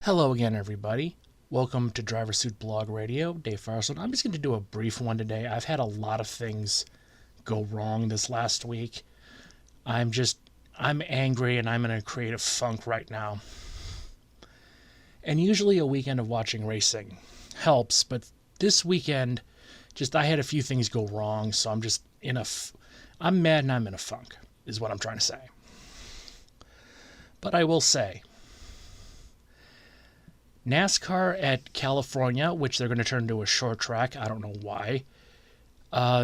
Hello again, everybody. Welcome to Driver Suit Blog Radio. Dave Firestone. I'm just going to do a brief one today. I've had a lot of things go wrong this last week. I'm angry and I'm in a creative funk right now. And usually a weekend of watching racing helps, but this weekend, I had a few things go wrong, so I'm mad and I'm in a funk, is what I'm trying to say. But I will say, NASCAR at California, which they're going to turn into a short track, I don't know why.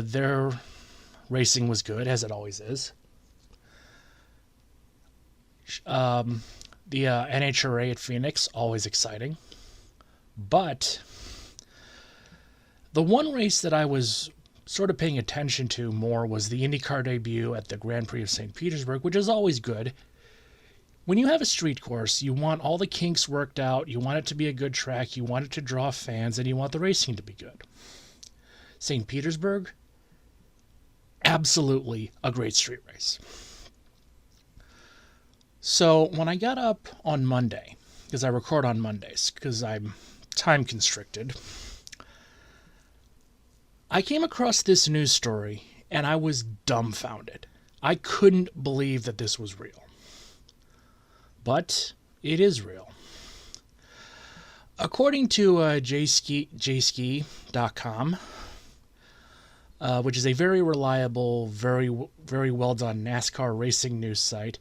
Their racing was good, as it always is. The NHRA at Phoenix, always exciting. But the one race that I was sort of paying attention to more was the IndyCar debut at the Grand Prix of St. Petersburg, which is always good. When you have a street course, you want all the kinks worked out, you want it to be a good track, you want it to draw fans, and you want the racing to be good. St. Petersburg, absolutely a great street race. So when I got up on Monday, because I record on Mondays, because I'm time constricted, I came across this news story, and I was dumbfounded. I couldn't believe that this was real. But it is real. According to jski.com, which is a very reliable, very well done NASCAR racing news site,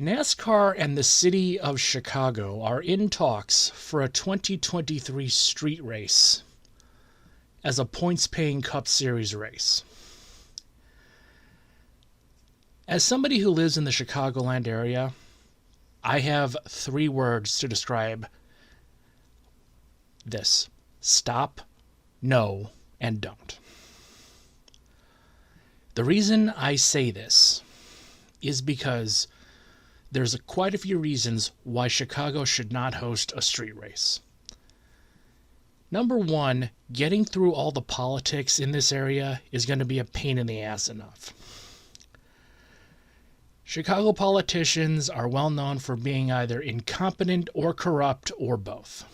NASCAR and the city of Chicago are in talks for a 2023 street race as a points-paying Cup Series race. As somebody who lives in the Chicagoland area, I have 3 words to describe this: stop, no, and don't. The reason I say this is because there's quite a few reasons why Chicago should not host a street race. Number 1, getting through all the politics in this area is going to be a pain in the ass enough. Chicago politicians are well known for being either incompetent or corrupt or both.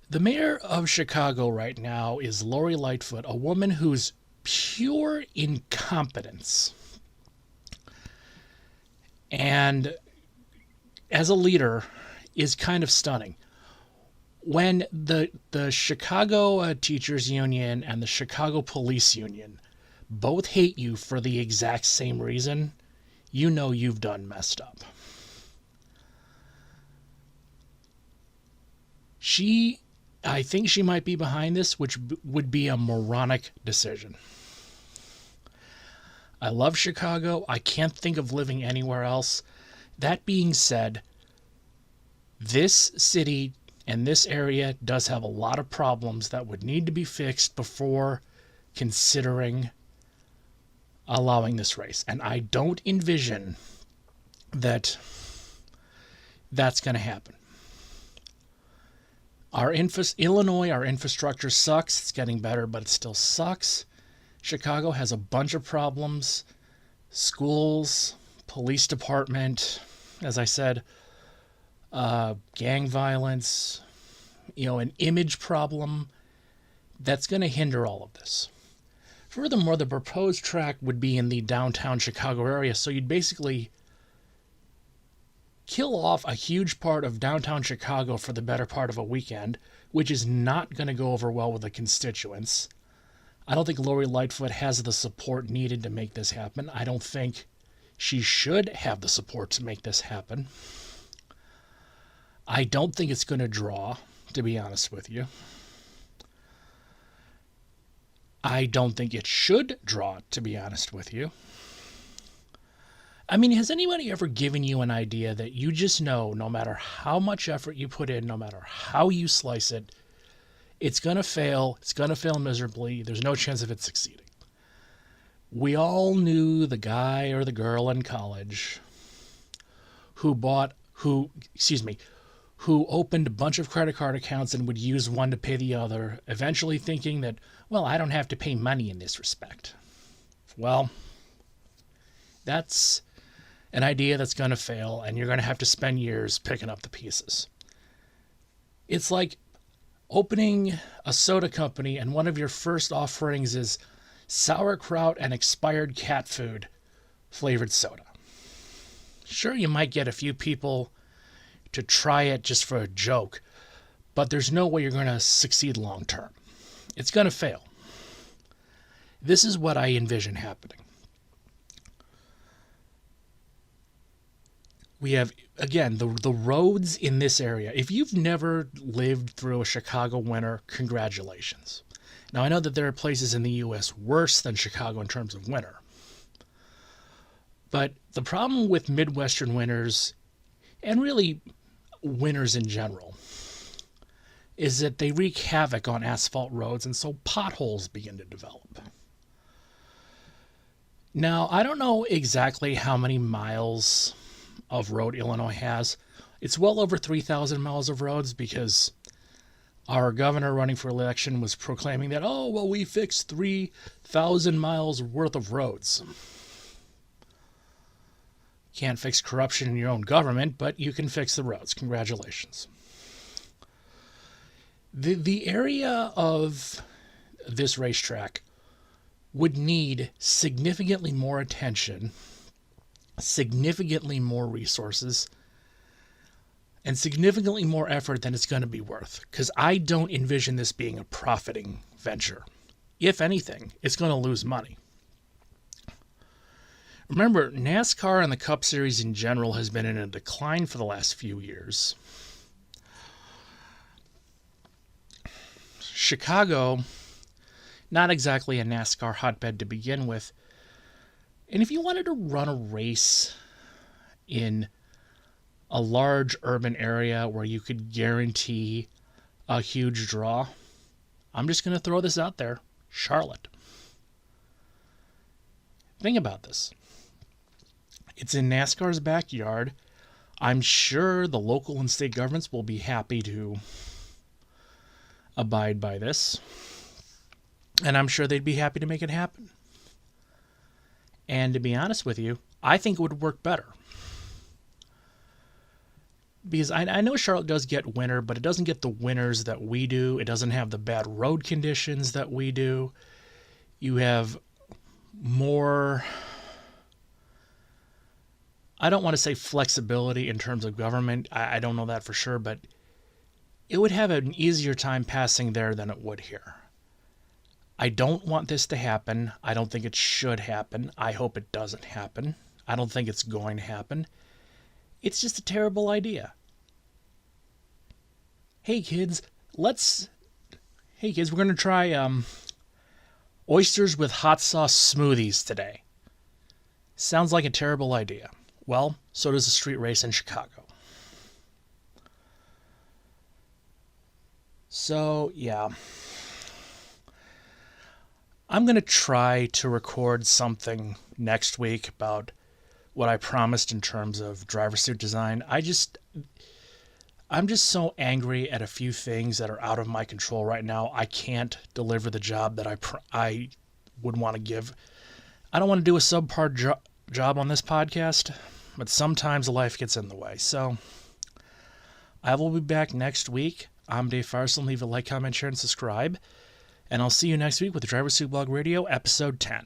The mayor of Chicago right now is Lori Lightfoot, a woman whose pure incompetence and as a leader is kind of stunning. When the Chicago Teachers Union and the Chicago Police Union both hate you for the exact same reason, you know you've done messed up. I think she might be behind this, which would be a moronic decision. I love Chicago. I can't think of living anywhere else. That being said, this city and this area does have a lot of problems that would need to be fixed before considering allowing this race. And I don't envision that that's going to happen. Illinois, our infrastructure sucks. It's getting better, but it still sucks. Chicago has a bunch of problems. Schools, police department, as I said, gang violence, an image problem that's going to hinder all of this. Furthermore, the proposed track would be in the downtown Chicago area, so you'd basically kill off a huge part of downtown Chicago for the better part of a weekend, which is not going to go over well with the constituents. I don't think Lori Lightfoot has the support needed to make this happen. I don't think she should have the support to make this happen. I don't think it's going to draw, to be honest with you. I don't think it should draw, to be honest with you. I mean, has anybody ever given you an idea that you just know no matter how much effort you put in, no matter how you slice it, it's going to fail. It's going to fail miserably. There's no chance of it succeeding. We all knew the guy or the girl in college who opened a bunch of credit card accounts and would use one to pay the other, eventually thinking that, well, I don't have to pay money in this respect. Well, that's an idea that's going to fail, and you're going to have to spend years picking up the pieces. It's like opening a soda company and one of your first offerings is sauerkraut and expired cat food flavored soda. Sure, you might get a few people to try it just for a joke, but there's no way you're going to succeed long term. It's going to fail. This is what I envision happening. We have, again, the roads in this area. If you've never lived through a Chicago winter, congratulations. Now, I know that there are places in the U.S. worse than Chicago in terms of winter. But the problem with Midwestern winters, and really winters in general, is that they wreak havoc on asphalt roads, and so potholes begin to develop. Now, I don't know exactly how many miles of road Illinois has. It's well over 3,000 miles of roads because our governor running for election was proclaiming that, oh, well, we fixed 3,000 miles worth of roads. Can't fix corruption in your own government, but you can fix the roads. Congratulations. The area of this racetrack would need significantly more attention, significantly more resources, and significantly more effort than it's going to be worth, because I don't envision this being a profiting venture. If anything, it's going to lose money. Remember, NASCAR and the Cup Series in general has been in a decline for the last few years. Chicago, not exactly a NASCAR hotbed to begin with. And if you wanted to run a race in a large urban area where you could guarantee a huge draw, I'm just going to throw this out there. Charlotte. Think about this. It's in NASCAR's backyard. I'm sure the local and state governments will be happy to abide by this. And I'm sure they'd be happy to make it happen. And to be honest with you, I think it would work better. Because I know Charlotte does get winter, but it doesn't get the winters that we do. It doesn't have the bad road conditions that we do. You have more, I don't want to say flexibility in terms of government. I don't know that for sure, but it would have an easier time passing there than it would here. I don't want this to happen. I don't think it should happen. I hope it doesn't happen. I don't think it's going to happen. It's just a terrible idea. Hey kids, we're going to try oysters with hot sauce smoothies today. Sounds like a terrible idea. Well, so does a street race in Chicago. So, yeah. I'm going to try to record something next week about what I promised in terms of driver suit design. I'm just so angry at a few things that are out of my control right now. I can't deliver the job that I would want to give. I don't want to do a subpar job on this podcast, but sometimes life gets in the way. So I will be back next week. I'm Dave Farson. Leave a like, comment, share, and subscribe. And I'll see you next week with the Driver Suit Blog Radio, Episode 10.